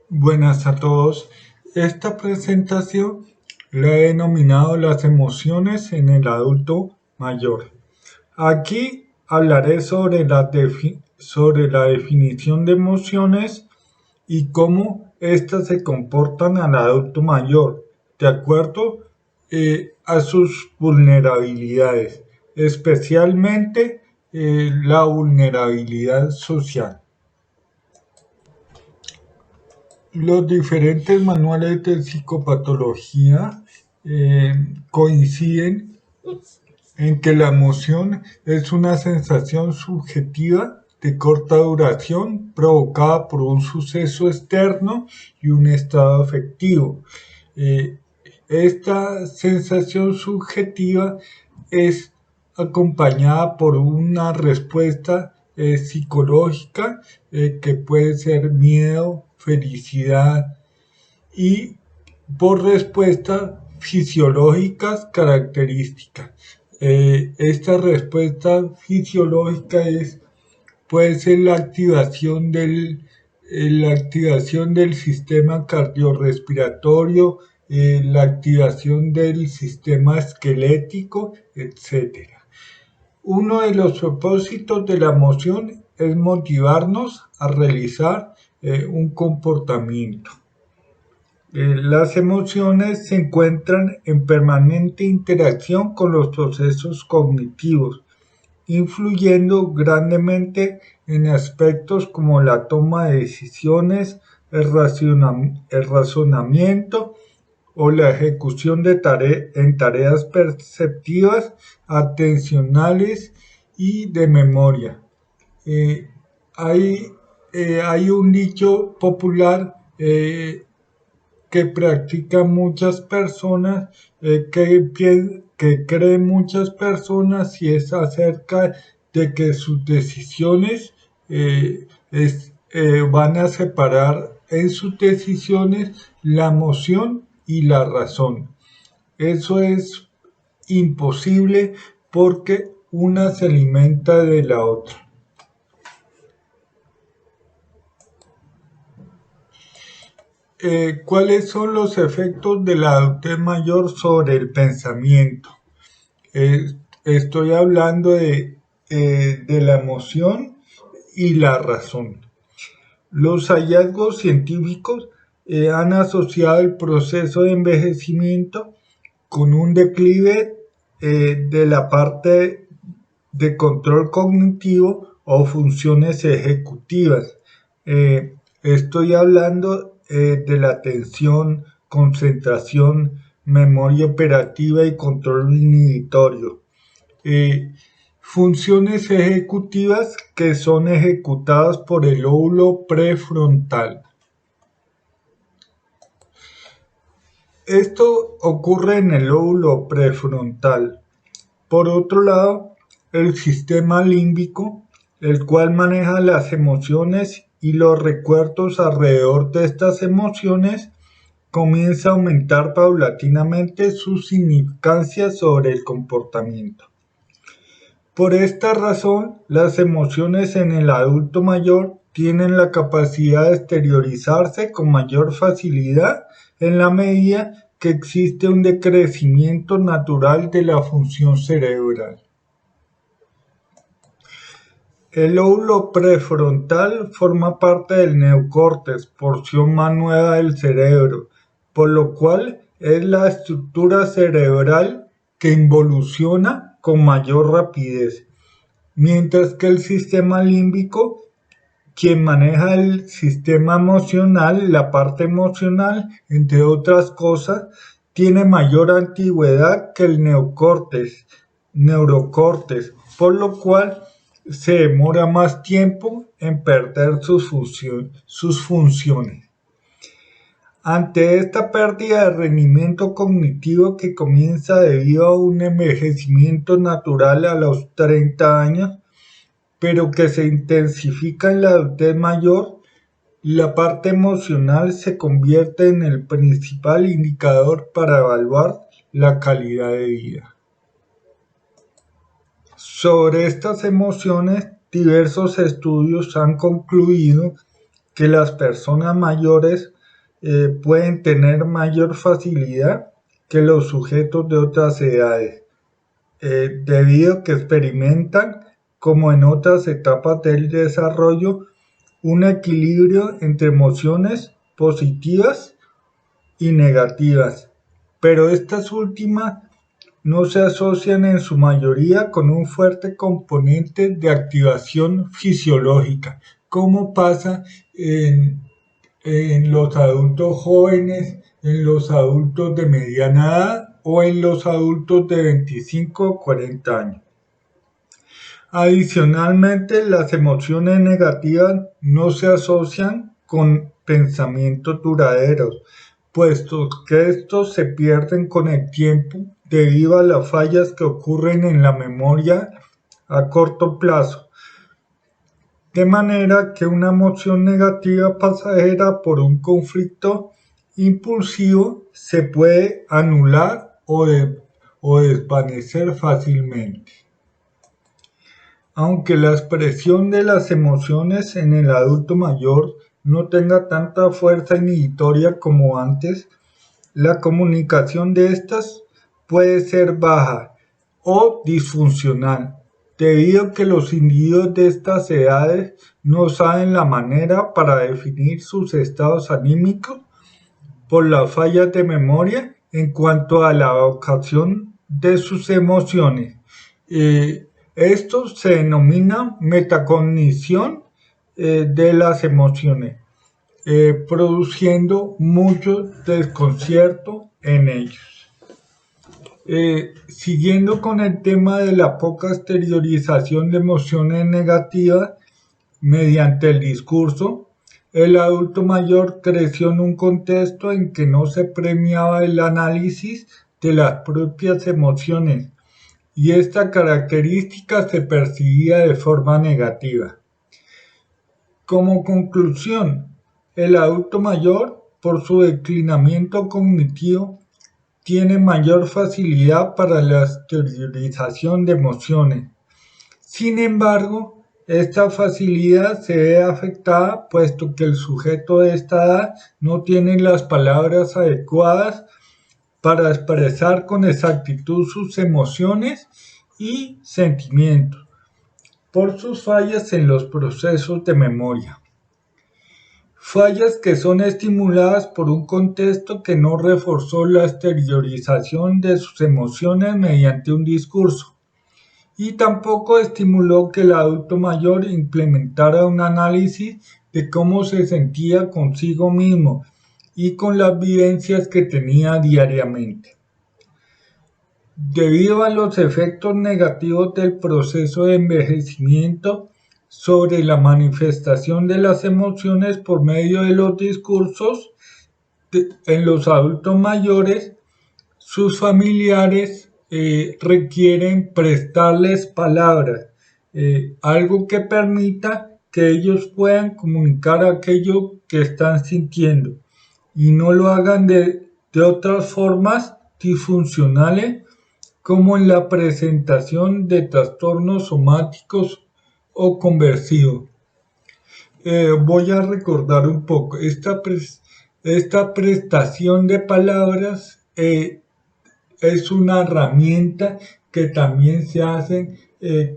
Buenas a todos. Esta presentación la he denominado las emociones en el adulto mayor. Aquí hablaré sobre la definición de emociones y cómo éstas se comportan al adulto mayor, de acuerdo a sus vulnerabilidades, especialmente la vulnerabilidad social. Los diferentes manuales de psicopatología eh, coinciden en que la emoción es una sensación subjetiva de corta duración provocada por un suceso externo y un estado afectivo. Eh, Esta sensación subjetiva es acompañada por una respuesta psicológica que puede ser miedo, felicidad y por respuestas fisiológicas características. Esta respuesta fisiológica puede ser la activación del sistema cardiorrespiratorio, la activación del sistema esquelético, etcétera. Uno de los propósitos de la emoción es motivarnos a realizar un comportamiento. Las emociones se encuentran en permanente interacción con los procesos cognitivos, influyendo grandemente en aspectos como la toma de decisiones, el razonamiento o la ejecución en tareas perceptivas, atencionales y de memoria. Eh, hay, Hay un dicho popular que practican muchas personas, que creen muchas personas y es acerca de que sus decisiones van a separar en sus decisiones la emoción y la razón. Eso es imposible porque una se alimenta de la otra. ¿Cuáles son los efectos de la adultez mayor sobre el pensamiento? Eh, Estoy hablando de la emoción y la razón. Los hallazgos científicos han asociado el proceso de envejecimiento con un declive de la parte de control cognitivo o funciones ejecutivas. Estoy hablando de la atención, concentración, memoria operativa y control inhibitorio. Eh, Funciones ejecutivas que son ejecutadas por el lóbulo prefrontal. Esto ocurre en el lóbulo prefrontal. Por otro lado, el sistema límbico, el cual maneja las emociones y los recuerdos alrededor de estas emociones, comienza a aumentar paulatinamente su significancia sobre el comportamiento. Por esta razón, las emociones en el adulto mayor tienen la capacidad de exteriorizarse con mayor facilidad en la medida que existe un decrecimiento natural de la función cerebral. El lóbulo prefrontal forma parte del neocórtex, porción más nueva del cerebro, por lo cual es la estructura cerebral que involuciona con mayor rapidez, mientras que el sistema límbico, quien maneja el sistema emocional, la parte emocional, entre otras cosas, tiene mayor antigüedad que el neurocórtex, por lo cual se demora más tiempo en perder sus funciones. Ante esta pérdida de rendimiento cognitivo que comienza debido a un envejecimiento natural a los 30 años, pero que se intensifica en la adultez mayor, la parte emocional se convierte en el principal indicador para evaluar la calidad de vida. Sobre estas emociones, diversos estudios han concluido que las personas mayores pueden tener mayor facilidad que los sujetos de otras edades, debido a que experimentan, como en otras etapas del desarrollo, un equilibrio entre emociones positivas y negativas, pero estas últimas no se asocian en su mayoría con un fuerte componente de activación fisiológica, como pasa en los adultos jóvenes, en los adultos de mediana edad o en los adultos de 25 o 40 años. Adicionalmente, las emociones negativas no se asocian con pensamientos duraderos, puesto que estos se pierden con el tiempo debido a las fallas que ocurren en la memoria a corto plazo. De manera que una emoción negativa pasajera por un conflicto impulsivo se puede anular o desvanecer fácilmente. Aunque la expresión de las emociones en el adulto mayor no tenga tanta fuerza inhibitoria como antes, la comunicación de estas puede ser baja o disfuncional, debido a que los individuos de estas edades no saben la manera para definir sus estados anímicos por las fallas de memoria en cuanto a la evocación de sus emociones. Esto se denomina metacognición de las emociones, produciendo mucho desconcierto en ellos. Siguiendo con el tema de la poca exteriorización de emociones negativas mediante el discurso, el adulto mayor creció en un contexto en que no se premiaba el análisis de las propias emociones, y esta característica se percibía de forma negativa. Como conclusión, el adulto mayor, por su declinamiento cognitivo, tiene mayor facilidad para la exteriorización de emociones. Sin embargo, esta facilidad se ve afectada puesto que el sujeto de esta edad no tiene las palabras adecuadas para expresar con exactitud sus emociones y sentimientos, por sus fallas en los procesos de memoria. Fallas que son estimuladas por un contexto que no reforzó la exteriorización de sus emociones mediante un discurso, y tampoco estimuló que el adulto mayor implementara un análisis de cómo se sentía consigo mismo y con las vivencias que tenía diariamente. Debido a los efectos negativos del proceso de envejecimiento sobre la manifestación de las emociones por medio de los discursos, en los adultos mayores, sus familiares requieren prestarles palabras, algo que permita que ellos puedan comunicar aquello que están sintiendo y no lo hagan de otras formas disfuncionales, como en la presentación de trastornos somáticos o conversivos. Voy a recordar un poco, esta prestación de palabras es una herramienta que también se hace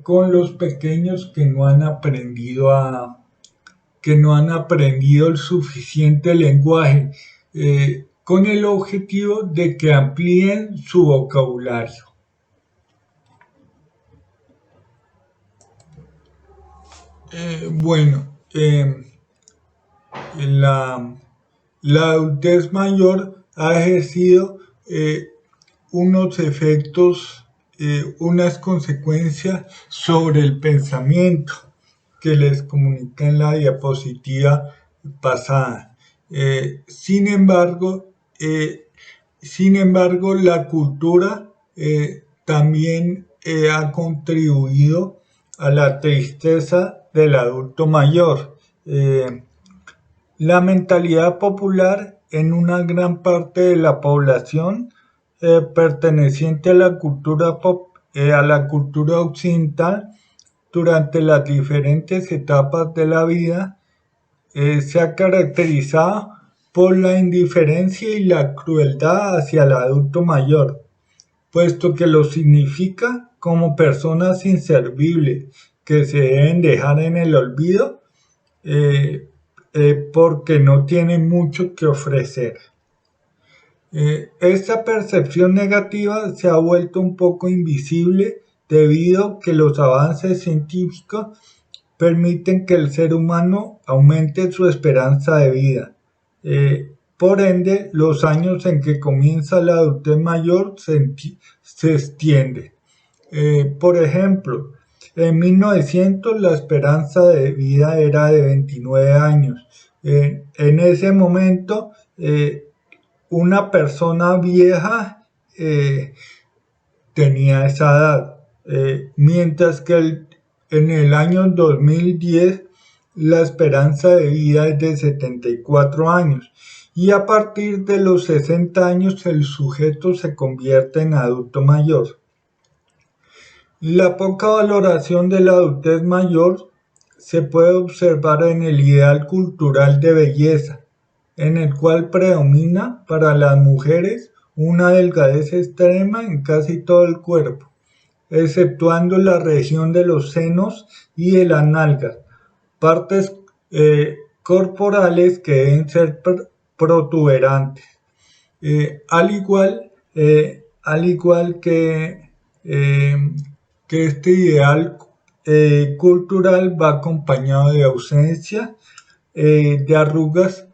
con los pequeños que no han aprendido el suficiente lenguaje, con el objetivo de que amplíen su vocabulario. La adultez mayor ha ejercido unos efectos, unas consecuencias sobre el pensamiento que les comuniqué en la diapositiva pasada. Sin embargo, la cultura también ha contribuido a la tristeza del adulto mayor. La mentalidad popular en una gran parte de la población perteneciente a la cultura occidental durante las diferentes etapas de la vida se ha caracterizado por la indiferencia y la crueldad hacia el adulto mayor, puesto que lo significa como personas inservibles que se deben dejar en el olvido porque no tienen mucho que ofrecer. Esta percepción negativa se ha vuelto un poco invisible debido a que los avances científicos permiten que el ser humano aumente su esperanza de vida. Por ende, los años en que comienza la adultez mayor se extiende. Por ejemplo, en 1900 la esperanza de vida era de 29 años. En ese momento, una persona vieja tenía esa edad, mientras que en el año 2010 la esperanza de vida es de 74 años y a partir de los 60 años el sujeto se convierte en adulto mayor. La poca valoración de la adultez mayor se puede observar en el ideal cultural de belleza, en el cual predomina para las mujeres una delgadez extrema en casi todo el cuerpo, exceptuando la región de los senos y de las nalgas, partes corporales que deben ser protuberantes, al igual que este ideal cultural va acompañado de ausencia de arrugas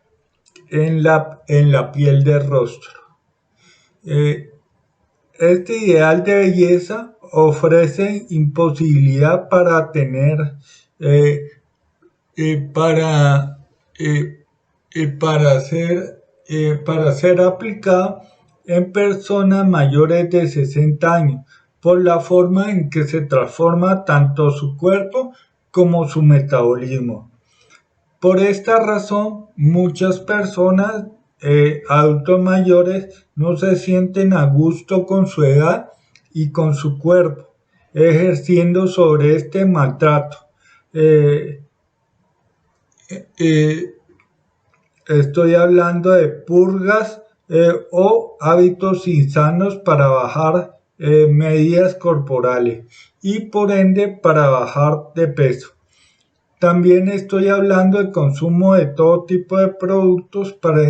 en la piel del rostro. Este ideal de belleza ofrece imposibilidad para tener, para ser aplicado en personas mayores de 60 años, por la forma en que se transforma tanto su cuerpo como su metabolismo. Por esta razón, muchas personas, adultos mayores, no se sienten a gusto con su edad y con su cuerpo, ejerciendo sobre este maltrato. Estoy hablando de purgas o hábitos insanos para bajar medidas corporales y por ende para bajar de peso. También estoy hablando del consumo de todo tipo de productos para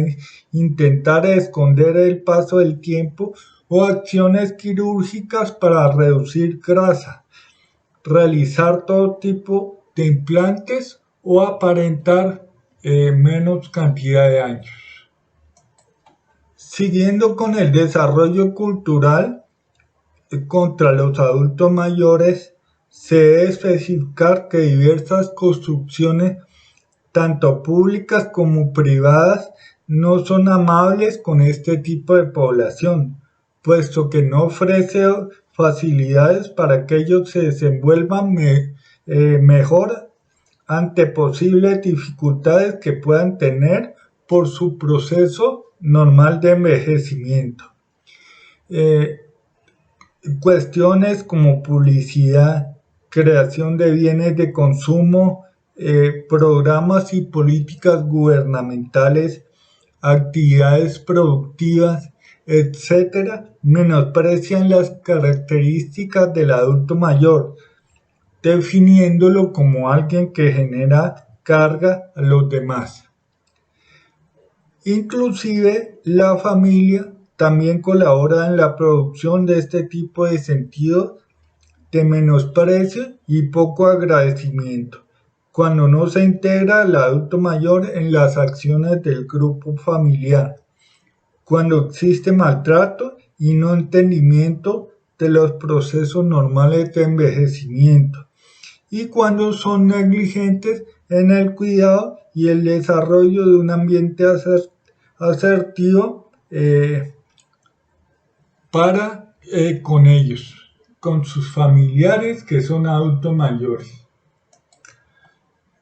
intentar esconder el paso del tiempo o acciones quirúrgicas para reducir grasa, realizar todo tipo de implantes o aparentar menos cantidad de años. Siguiendo con el desarrollo cultural contra los adultos mayores, se debe especificar que diversas construcciones, tanto públicas como privadas, no son amables con este tipo de población, puesto que no ofrece facilidades para que ellos se desenvuelvan mejor ante posibles dificultades que puedan tener por su proceso normal de envejecimiento. Cuestiones como publicidad, creación de bienes de consumo, programas y políticas gubernamentales, actividades productivas, etcétera, menosprecian las características del adulto mayor, definiéndolo como alguien que genera carga a los demás. Inclusive la familia también colabora en la producción de este tipo de sentido de menosprecio y poco agradecimiento, cuando no se integra al adulto mayor en las acciones del grupo familiar, cuando existe maltrato y no entendimiento de los procesos normales de envejecimiento, y cuando son negligentes en el cuidado y el desarrollo de un ambiente asertivo con ellos, con sus familiares que son adultos mayores.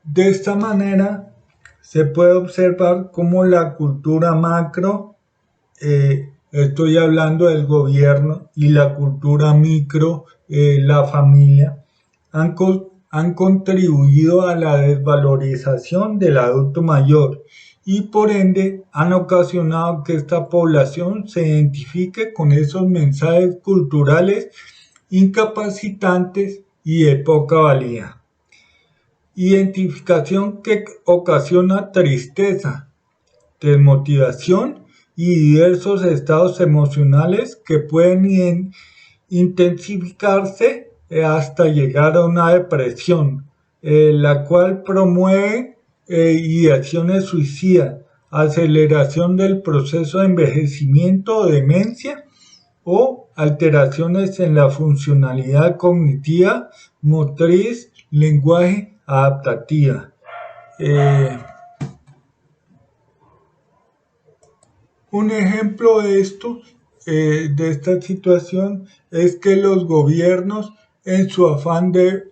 De esta manera se puede observar cómo la cultura macro, estoy hablando del gobierno, y la cultura micro, la familia, han contribuido a la desvalorización del adulto mayor y por ende han ocasionado que esta población se identifique con esos mensajes culturales incapacitantes y de poca valía. Identificación que ocasiona tristeza, desmotivación y diversos estados emocionales que pueden intensificarse hasta llegar a una depresión, la cual promueve ideaciones suicidas, aceleración del proceso de envejecimiento o demencia o alteraciones en la funcionalidad cognitiva, motriz, lenguaje, adaptativa. Un ejemplo de esto, de esta situación, es que los gobiernos, en su afán de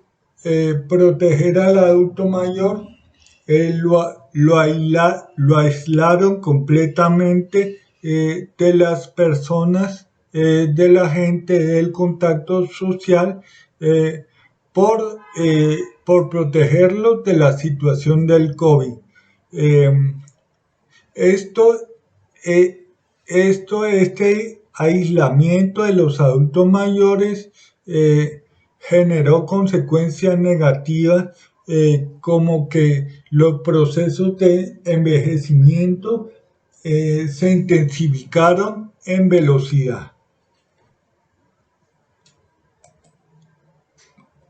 proteger al adulto mayor, lo aislaron completamente de las personas, de la gente, del contacto social, eh, por, por protegerlos de la situación del COVID. Eh, esto, este aislamiento de los adultos mayores generó consecuencias negativas, como que los procesos de envejecimiento se intensificaron en velocidad.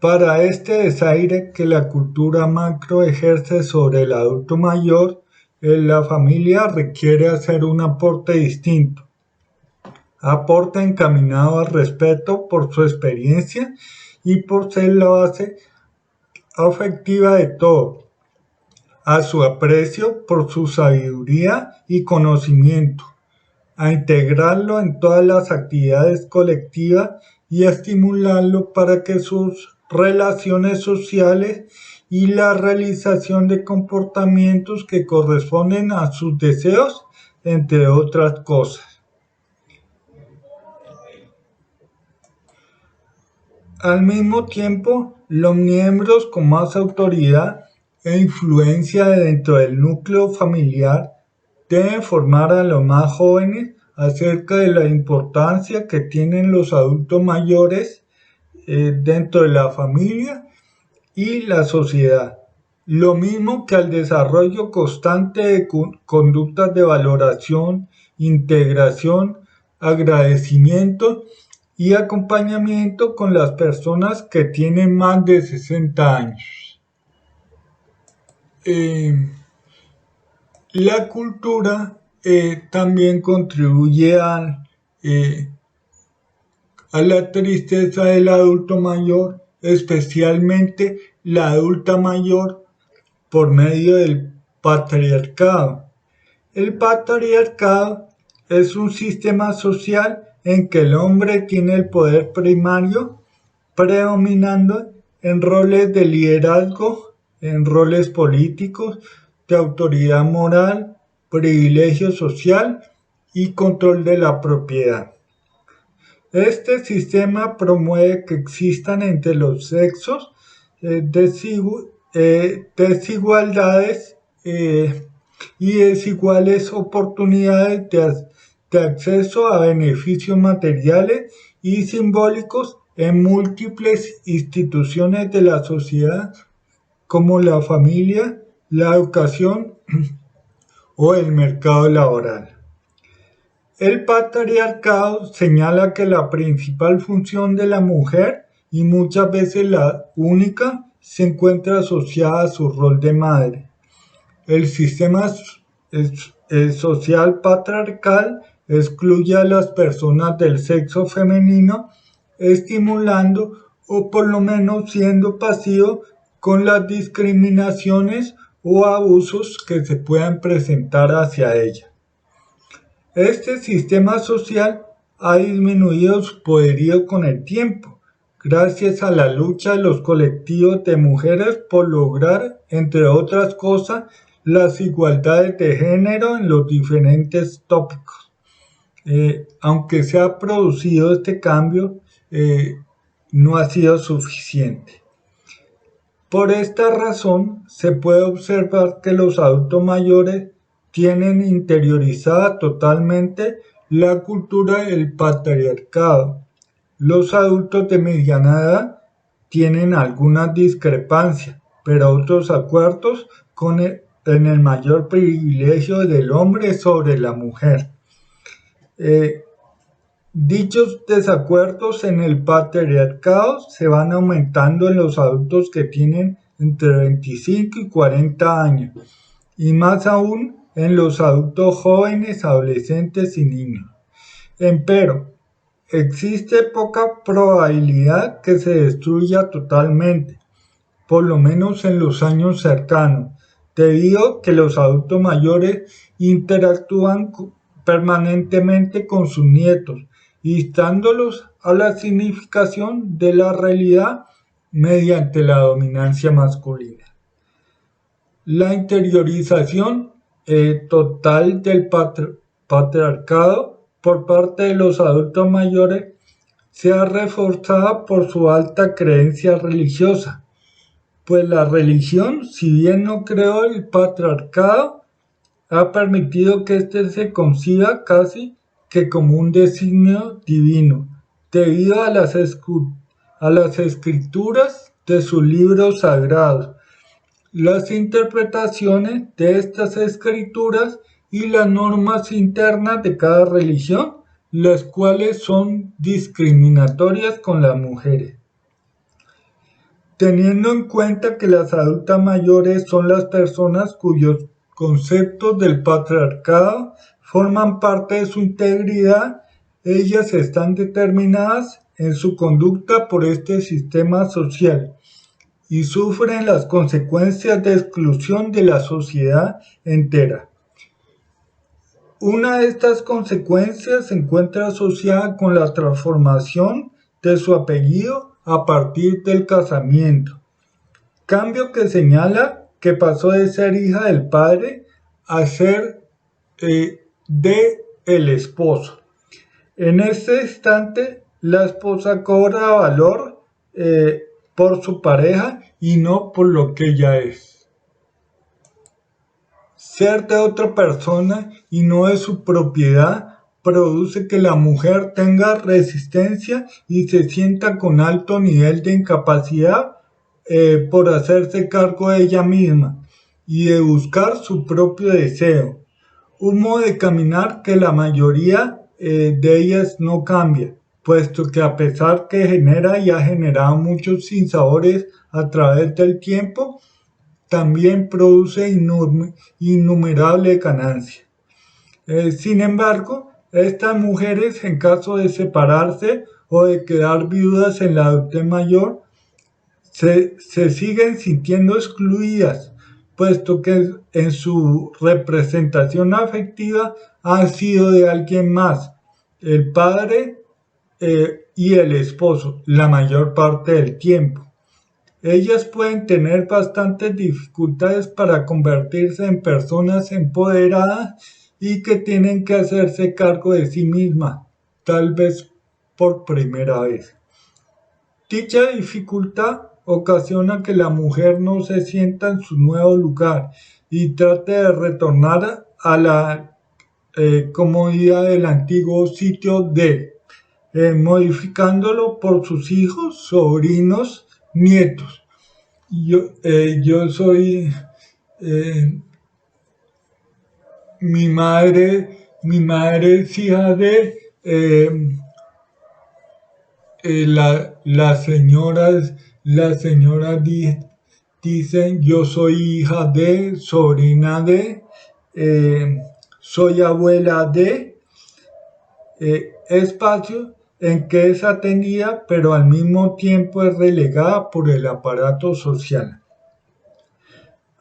Para este desaire que la cultura macro ejerce sobre el adulto mayor, la familia requiere hacer un aporte distinto. Aporte encaminado al respeto por su experiencia y por ser la base afectiva de todo, a su aprecio por su sabiduría y conocimiento, a integrarlo en todas las actividades colectivas y a estimularlo para que sus relaciones sociales y la realización de comportamientos que corresponden a sus deseos, entre otras cosas. Al mismo tiempo, los miembros con más autoridad e influencia dentro del núcleo familiar deben formar a los más jóvenes acerca de la importancia que tienen los adultos mayores dentro de la familia y la sociedad, lo mismo que al desarrollo constante de conductas de valoración, integración, agradecimiento y acompañamiento con las personas que tienen más de 60 años. La cultura también contribuye a la tristeza del adulto mayor, especialmente la adulta mayor, por medio del patriarcado. El patriarcado es un sistema social en que el hombre tiene el poder primario, predominando en roles de liderazgo, en roles políticos, de autoridad moral, privilegio social y control de la propiedad. Este sistema promueve que existan entre los sexos desigualdades y desiguales oportunidades de acceso a beneficios materiales y simbólicos en múltiples instituciones de la sociedad, como la familia, la educación o el mercado laboral. El patriarcado señala que la principal función de la mujer, y muchas veces la única, se encuentra asociada a su rol de madre. El sistema social patriarcal excluye a las personas del sexo femenino, estimulando o por lo menos siendo pasivo con las discriminaciones o abusos que se puedan presentar hacia ella. Este sistema social ha disminuido su poderío con el tiempo, gracias a la lucha de los colectivos de mujeres por lograr, entre otras cosas, las igualdades de género en los diferentes tópicos. Aunque se ha producido este cambio, no ha sido suficiente. Por esta razón, se puede observar que los adultos mayores tienen interiorizada totalmente la cultura del patriarcado. Los adultos de mediana edad tienen algunas discrepancias, pero otros acuerdos en el mayor privilegio del hombre sobre la mujer. Dichos desacuerdos en el patriarcado se van aumentando en los adultos que tienen entre 25 y 40 años, y más aún en los adultos jóvenes, adolescentes y niños. Empero, existe poca probabilidad que se destruya totalmente, por lo menos en los años cercanos, debido a que los adultos mayores interactúan permanentemente con sus nietos, instándolos a la significación de la realidad mediante la dominancia masculina. La interiorización total del patriarcado por parte de los adultos mayores se ha reforzado por su alta creencia religiosa, pues la religión, si bien no creó el patriarcado, ha permitido que éste se conciba casi que como un designio divino, debido a las escrituras de sus libros sagrados, las interpretaciones de estas escrituras y las normas internas de cada religión, las cuales son discriminatorias con las mujeres. Teniendo en cuenta que las adultas mayores son las personas cuyos conceptos del patriarcado forman parte de su integridad, ellas están determinadas en su conducta por este sistema social y sufren las consecuencias de exclusión de la sociedad entera. Una de estas consecuencias se encuentra asociada con la transformación de su apellido a partir del casamiento, cambio que señala que pasó de ser hija del padre a ser de el esposo. En este instante, la esposa cobra valor por su pareja y no por lo que ella es. Ser de otra persona y no de su propiedad produce que la mujer tenga resistencia y se sienta con alto nivel de incapacidad por hacerse cargo de ella misma y de buscar su propio deseo. Un modo de caminar que la mayoría de ellas no cambia, puesto que a pesar que genera y ha generado muchos sinsabores a través del tiempo, también produce innumerables ganancias. Sin embargo, estas mujeres, en caso de separarse o de quedar viudas en la adultez mayor, se siguen sintiendo excluidas, puesto que en su representación afectiva han sido de alguien más, el padre y el esposo, la mayor parte del tiempo. Ellas pueden tener bastantes dificultades para convertirse en personas empoderadas y que tienen que hacerse cargo de sí mismas, tal vez por primera vez. Dicha dificultad ocasiona que la mujer no se sienta en su nuevo lugar y trate de retornar a la comodidad del antiguo sitio modificándolo por sus hijos, sobrinos, nietos. Yo soy mi madre es hija de las señoras dicen yo soy hija de, sobrina de, soy abuela de, espacio en que es atendida pero al mismo tiempo es relegada por el aparato social.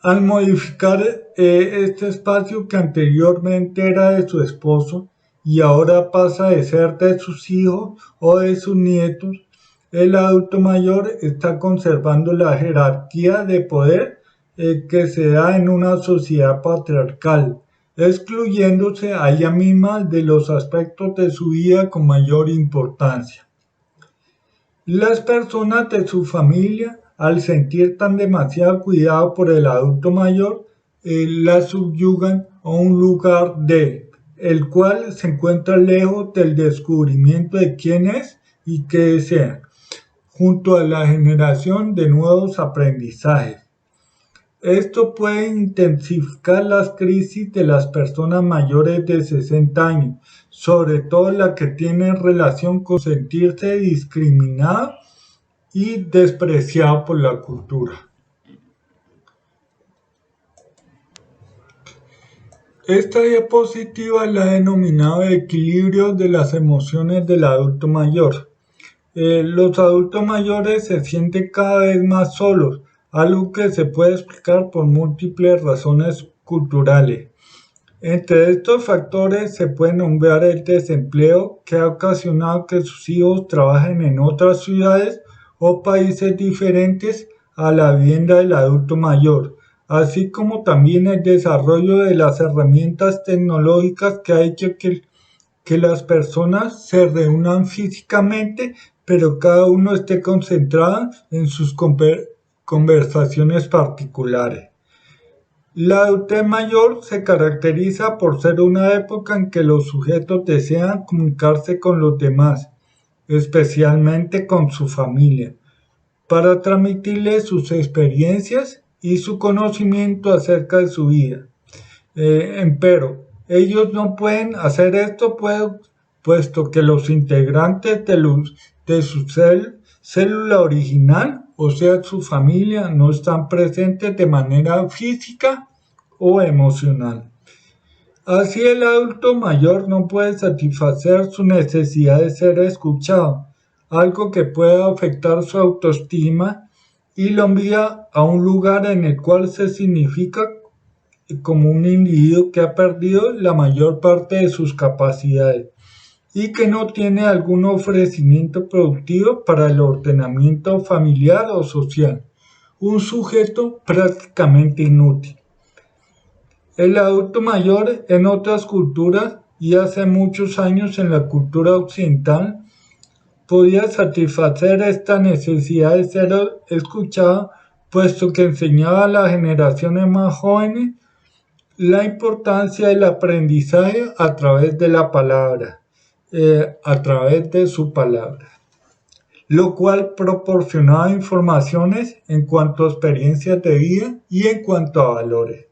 Al modificar este espacio que anteriormente era de su esposo y ahora pasa de ser de sus hijos o de sus nietos, el adulto mayor está conservando la jerarquía de poder que se da en una sociedad patriarcal, excluyéndose a ella misma de los aspectos de su vida con mayor importancia. Las personas de su familia, al sentir tan demasiado cuidado por el adulto mayor, la subyugan a un lugar el cual se encuentra lejos del descubrimiento de quién es y qué desea, junto a la generación de nuevos aprendizajes. Esto puede intensificar las crisis de las personas mayores de 60 años, sobre todo las que tienen relación con sentirse discriminado y despreciado por la cultura. Esta diapositiva la he denominado equilibrio de las emociones del adulto mayor. Los adultos mayores se sienten cada vez más solos, algo que se puede explicar por múltiples razones culturales. Entre estos factores se puede nombrar el desempleo que ha ocasionado que sus hijos trabajen en otras ciudades o países diferentes a la vivienda del adulto mayor, así como también el desarrollo de las herramientas tecnológicas que ha hecho que las personas se reúnan físicamente, pero cada uno esté concentrado en sus conversaciones particulares. La adultez mayor se caracteriza por ser una época en que los sujetos desean comunicarse con los demás, especialmente con su familia, para transmitirles sus experiencias y su conocimiento acerca de su vida. Empero, ellos no pueden hacer esto puesto que los integrantes de su célula original, o sea, su familia, no están presentes de manera física o emocional. Así el adulto mayor no puede satisfacer su necesidad de ser escuchado, algo que puede afectar su autoestima y lo envía a un lugar en el cual se significa como un individuo que ha perdido la mayor parte de sus capacidades y que no tiene algún ofrecimiento productivo para el ordenamiento familiar o social, un sujeto prácticamente inútil. El adulto mayor en otras culturas y hace muchos años en la cultura occidental podía satisfacer esta necesidad de ser escuchado, puesto que enseñaba a las generaciones más jóvenes la importancia del aprendizaje a través de la palabra, a través de su palabra, lo cual proporcionaba informaciones en cuanto a experiencias de vida y en cuanto a valores.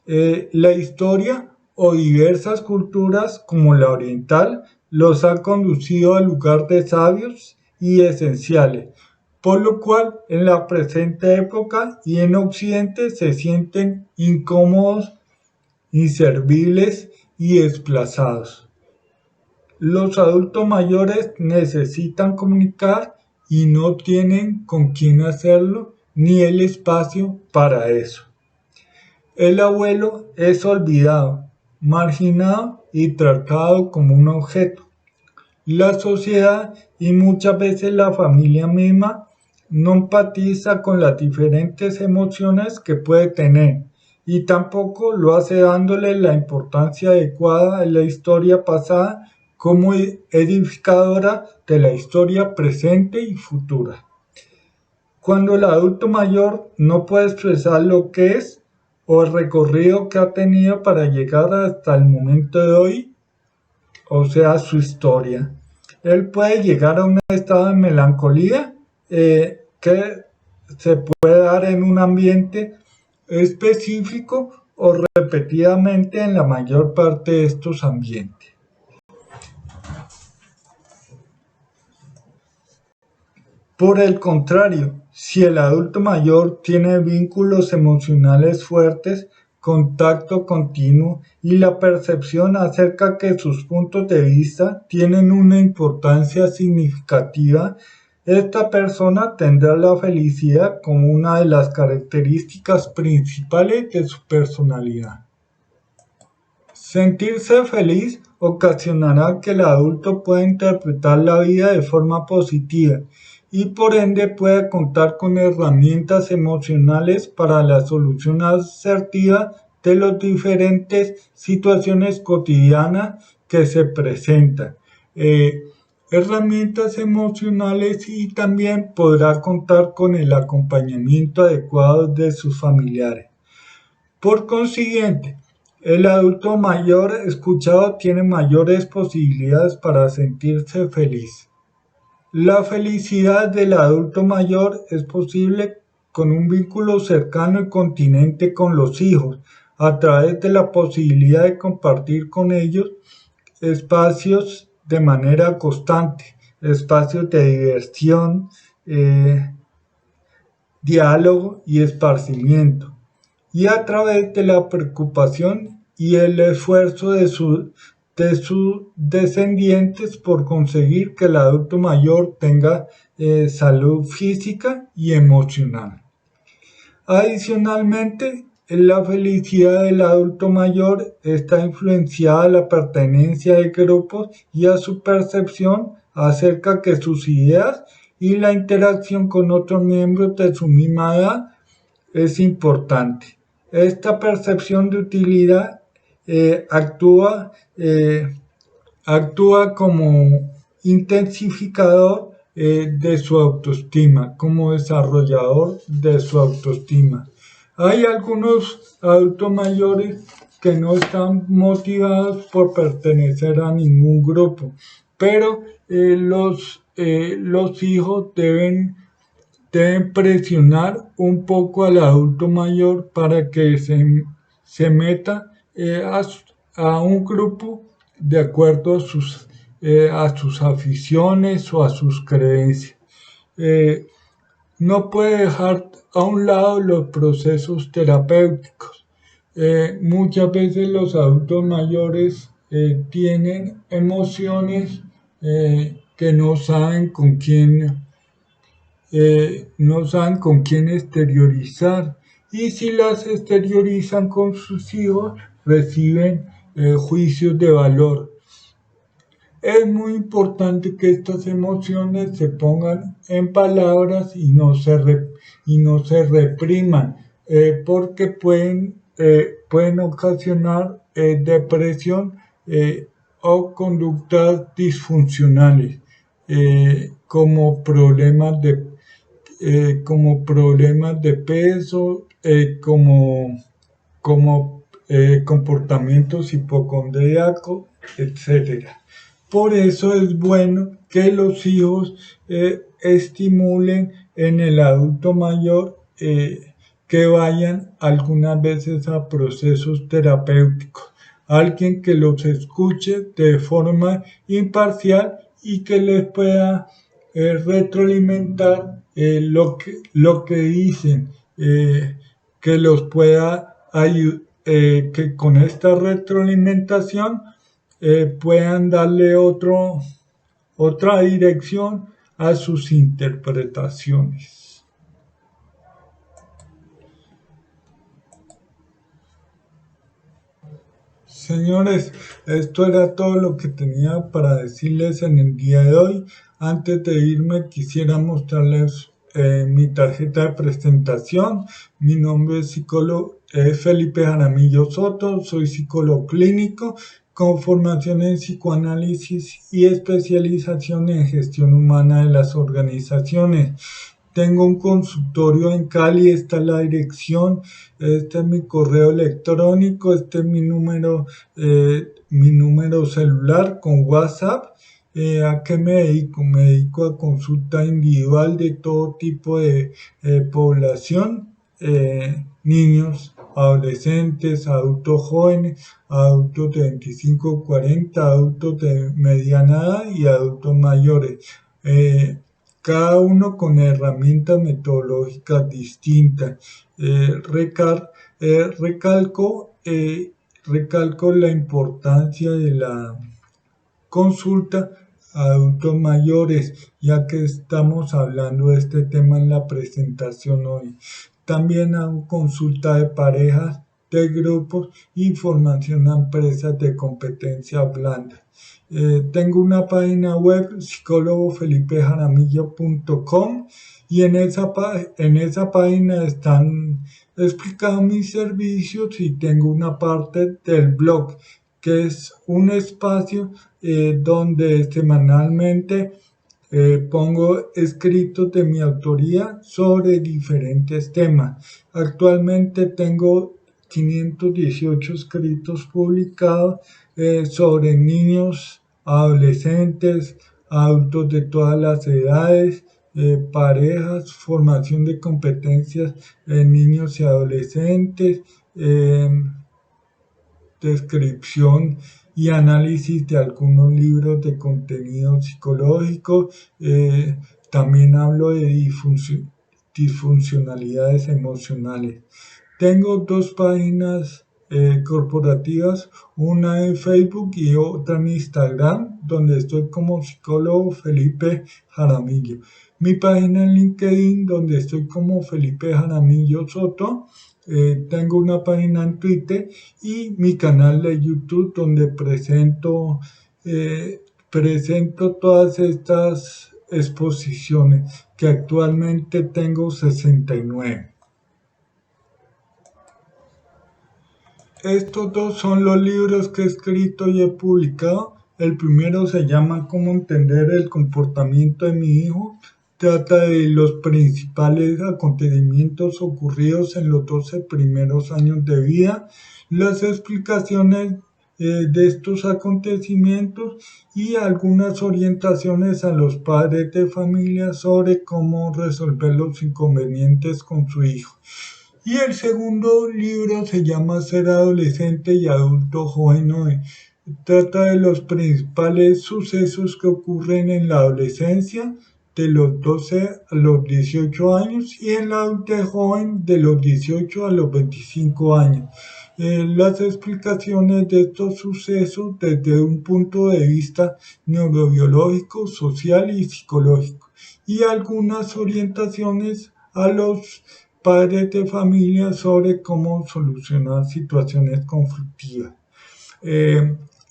La historia o diversas culturas como la oriental los ha conducido al lugar de sabios y esenciales, por lo cual en la presente época y en Occidente se sienten incómodos, inservibles y desplazados. Los adultos mayores necesitan comunicar y no tienen con quién hacerlo ni el espacio para eso. El abuelo es olvidado, marginado y tratado como un objeto. La sociedad y muchas veces la familia misma no empatiza con las diferentes emociones que puede tener y tampoco lo hace dándole la importancia adecuada a la historia pasada como edificadora de la historia presente y futura. Cuando el adulto mayor no puede expresar lo que es o el recorrido que ha tenido para llegar hasta el momento de hoy, o sea, su historia, él puede llegar a un estado de melancolía que se puede dar en un ambiente específico o repetidamente en la mayor parte de estos ambientes. Por el contrario, si el adulto mayor tiene vínculos emocionales fuertes, contacto continuo y la percepción acerca que sus puntos de vista tienen una importancia significativa, esta persona tendrá la felicidad como una de las características principales de su personalidad. Sentirse feliz ocasionará que el adulto pueda interpretar la vida de forma positiva y por ende puede contar con herramientas emocionales para la solución asertiva de las diferentes situaciones cotidianas que se presentan. Herramientas emocionales y también podrá contar con el acompañamiento adecuado de sus familiares. Por consiguiente, el adulto mayor escuchado tiene mayores posibilidades para sentirse feliz. La felicidad del adulto mayor es posible con un vínculo cercano y continente con los hijos, a través de la posibilidad de compartir con ellos espacios de manera constante, espacios de diversión, diálogo y esparcimiento, y a través de la preocupación y el esfuerzo de sus descendientes por conseguir que el adulto mayor tenga salud física y emocional. Adicionalmente, la felicidad del adulto mayor está influenciada a la pertenencia de grupos y a su percepción acerca que sus ideas y la interacción con otros miembros de su misma edad es importante. Esta percepción de utilidad actúa como intensificador de su autoestima, como desarrollador de su autoestima. Hay algunos adultos mayores que no están motivados por pertenecer a ningún grupo, pero los hijos deben presionar un poco al adulto mayor para que se meta a un grupo de acuerdo a sus aficiones o a sus creencias. No puede dejar a un lado los procesos terapéuticos. Muchas veces los adultos mayores tienen emociones que no saben con quién exteriorizar, y si las exteriorizan con sus hijos reciben juicios de valor. Es muy importante que estas emociones se pongan en palabras y no se repriman, porque pueden ocasionar depresión o conductas disfuncionales, como problemas de peso, como comportamientos hipocondríacos, etcétera. Por eso es bueno que los hijos estimulen en el adulto mayor que vayan algunas veces a procesos terapéuticos. Alguien que los escuche de forma imparcial y que les pueda retroalimentar lo que dicen, que los pueda ayudar, que con esta retroalimentación puedan darle otra dirección a sus interpretaciones. Señores, esto era todo lo que tenía para decirles en el día de hoy. Antes de irme, quisiera mostrarles mi tarjeta de presentación. Mi nombre es Felipe Jaramillo Soto, soy psicólogo clínico con formación en psicoanálisis y especialización en gestión humana de las organizaciones. Tengo un consultorio en Cali, esta es la dirección, este es mi correo electrónico, este es mi número celular con WhatsApp. ¿A qué me dedico? Me dedico a consulta individual de todo tipo de población, niños, adolescentes, adultos jóvenes, adultos de 25 a 40, adultos de mediana edad y adultos mayores. Cada uno con herramientas metodológicas distintas. Recalco la importancia de la consulta a adultos mayores, ya que estamos hablando de este tema en la presentación hoy. También hago consulta de parejas, de grupos y formación a empresas de competencia blanda. Tengo una página web, psicólogofelipejaramillo.com, y en esa página están explicados mis servicios, y tengo una parte del blog, que es un espacio donde semanalmente pongo escritos de mi autoría sobre diferentes temas. Actualmente tengo 518 escritos publicados sobre niños, adolescentes, adultos de todas las edades, parejas, formación de competencias en niños y adolescentes, descripción y análisis de algunos libros de contenido psicológico. También hablo de disfuncionalidades emocionales. Tengo dos páginas corporativas, una en Facebook y otra en Instagram, donde estoy como psicólogo Felipe Jaramillo. Mi página en LinkedIn, donde estoy como Felipe Jaramillo Soto. Tengo una página en Twitter y mi canal de YouTube, donde presento todas estas exposiciones, que actualmente tengo 69. Estos dos son los libros que he escrito y he publicado. El primero se llama Cómo entender el comportamiento de mi hijo. Trata de los principales acontecimientos ocurridos en los 12 primeros años de vida, las explicaciones de estos acontecimientos y algunas orientaciones a los padres de familia sobre cómo resolver los inconvenientes con su hijo. Y el segundo libro se llama Ser adolescente y adulto joven hoy. Trata de los principales sucesos que ocurren en la adolescencia de los 12 a los 18 años y en la adultez joven de los 18 a los 25 años. Las explicaciones de estos sucesos desde un punto de vista neurobiológico, social y psicológico, y algunas orientaciones a los padres de familia sobre cómo solucionar situaciones conflictivas.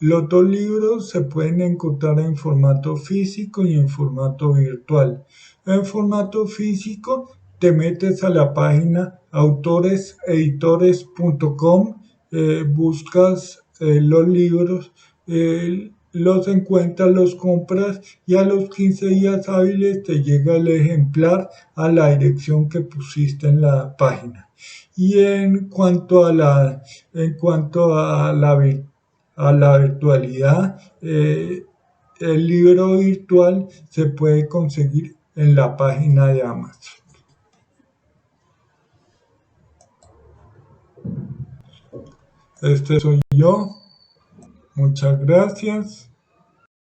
Los dos libros se pueden encontrar en formato físico y en formato virtual. En formato físico te metes a la página autoreseditores.com, buscas los libros, los encuentras, los compras y a los 15 días hábiles te llega el ejemplar a la dirección que pusiste en la página. Y en cuanto a la virtualidad, el libro virtual se puede conseguir en la página de Amazon. Este soy yo. Muchas gracias.